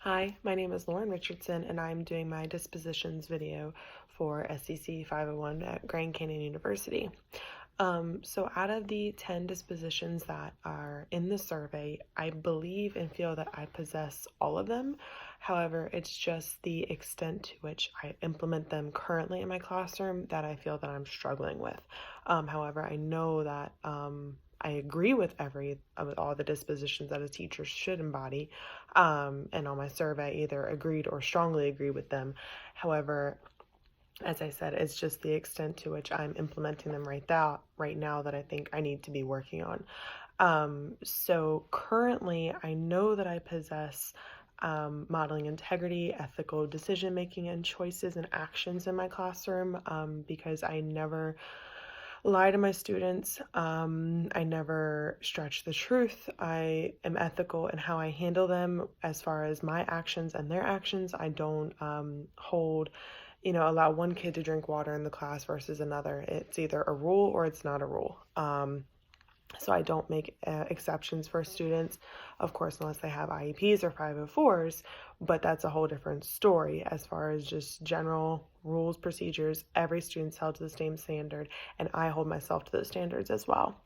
Hi, my name is Lauren Richardson, and I'm doing my Dispositions video for SEC 501 at Grand Canyon University. So out of the 10 dispositions that are in the survey, I believe and feel that I possess all of them. However, it's just the extent to which I implement them currently in my classroom that I feel that I'm struggling with. However, I know that I agree with all the dispositions that a teacher should embody, and on my survey, I either agreed or strongly agree with them. However, as I said, it's just the extent to which I'm implementing them right now that I think I need to be working on. So currently, I know that I possess modeling integrity, ethical decision making, and choices and actions in my classroom, because I never lie to my students. I never stretch the truth. I am ethical in how I handle them as far as my actions and their actions. I don't allow one kid to drink water in the class versus another. It's either a rule or it's not a rule. So I don't make exceptions for students, of course, unless they have IEPs or 504s, but that's a whole different story. As far as just general rules, procedures, every student's held to the same standard, and I hold myself to those standards as well.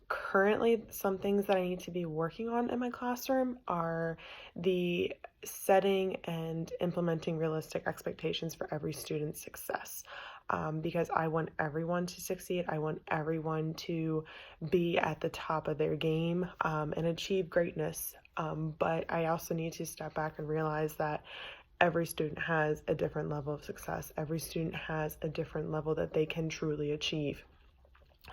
Currently, some things that I need to be working on in my classroom are the setting and implementing realistic expectations for every student's success. Because I want everyone to succeed. I want everyone to be at the top of their game and achieve greatness. But I also need to step back and realize that every student has a different level of success. Every student has a different level that they can truly achieve.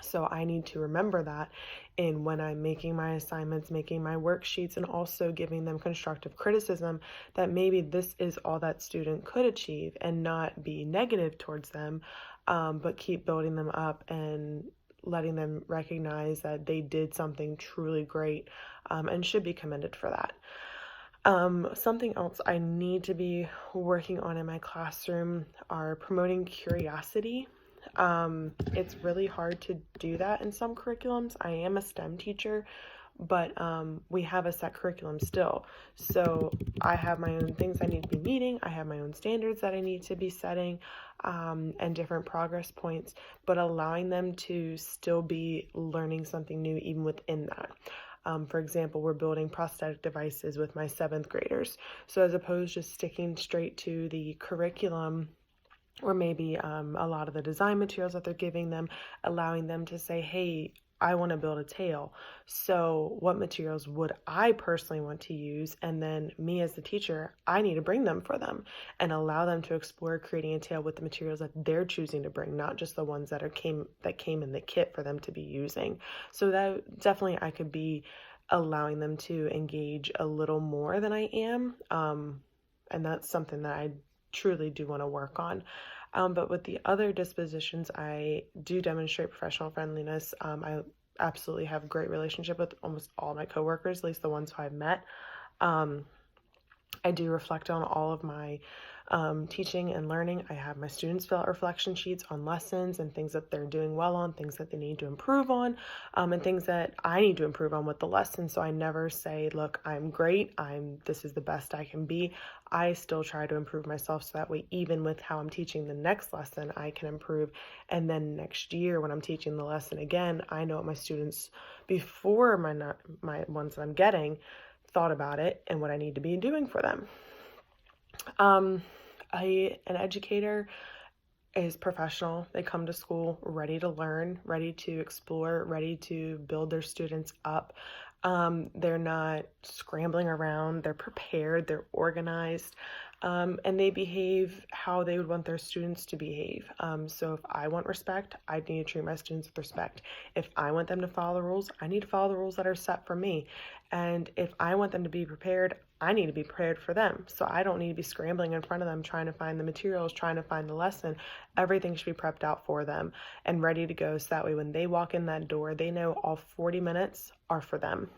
So I need to remember that in when I'm making my assignments, making my worksheets, and also giving them constructive criticism, that maybe this is all that student could achieve and not be negative towards them, but keep building them up and letting them recognize that they did something truly great, and should be commended for that. Something else I need to be working on in my classroom are promoting curiosity. It's really hard to do that in some curriculums. I am a STEM teacher, but we have a set curriculum still. So I have my own things I need to be meeting. I have my own standards that I need to be setting, and different progress points, but allowing them to still be learning something new even within that. For example, we're building prosthetic devices with my 7th graders. So as opposed to just sticking straight to the curriculum, or maybe a lot of the design materials that they're giving them, allowing them to say, hey, I want to build a tail. So what materials would I personally want to use? And then me as the teacher, I need to bring them for them and allow them to explore creating a tail with the materials that they're choosing to bring, not just the ones that came in the kit for them to be using. So that definitely I could be allowing them to engage a little more than I am. And that's something that I truly do want to work on. But with the other dispositions, I do demonstrate professional friendliness. I absolutely have a great relationship with almost all my coworkers, at least the ones who I've met. I do reflect on all of my teaching and learning. I have my students fill out reflection sheets on lessons and things that they're doing well on, things that they need to improve on, and things that I need to improve on with the lesson. So I never say, look, I'm great, this is the best I can be. I still try to improve myself, so that way, even with how I'm teaching the next lesson, I can improve. And then next year when I'm teaching the lesson again, I know what my students before my ones that I'm getting thought about it and what I need to be doing for them. An educator is professional. They come to school ready to learn, ready to explore, ready to build their students up. They're not scrambling around. They're prepared, they're organized, and they behave how they would want their students to behave. So if I want respect, I need to treat my students with respect. If I want them to follow the rules, I need to follow the rules that are set for me. And if I want them to be prepared, I need to be prepared for them. So I don't need to be scrambling in front of them, trying to find the materials, trying to find the lesson. Everything should be prepped out for them and ready to go. So that way, when they walk in that door, they know all 40 minutes are for them.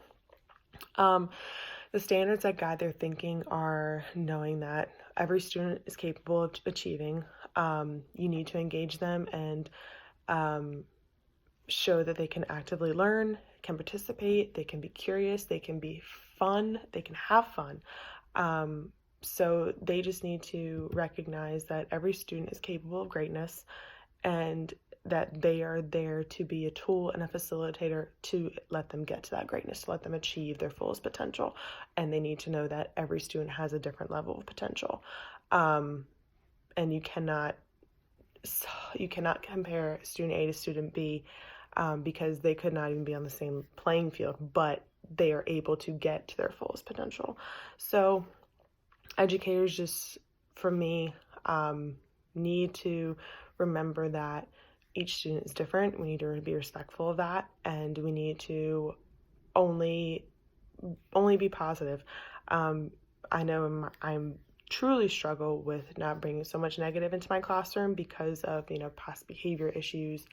The standards that guide their thinking are knowing that every student is capable of achieving. You need to engage them and show that they can actively learn, can participate, they can be curious, they can be fun, they can have fun. So they just need to recognize that every student is capable of greatness, and that they are there to be a tool and a facilitator to let them get to that greatness, to let them achieve their fullest potential. And they need to know that every student has a different level of potential. And you cannot compare student A to student B, because they could not even be on the same playing field, but they are able to get to their fullest potential. So educators, just for me, need to remember that each student is different. We need to be respectful of that, and we need to only be positive. I know I'm truly struggle with not bringing so much negative into my classroom because of, past behavior issues,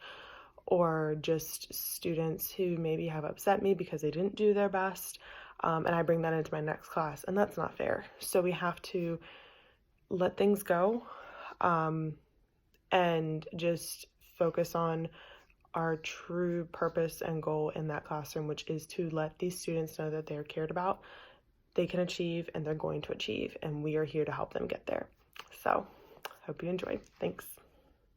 or just students who maybe have upset me because they didn't do their best. And I bring that into my next class, and that's not fair. So we have to let things go, and just focus on our true purpose and goal in that classroom, which is to let these students know that they're cared about, they can achieve, and they're going to achieve, and we are here to help them get there. So, hope you enjoyed. Thanks.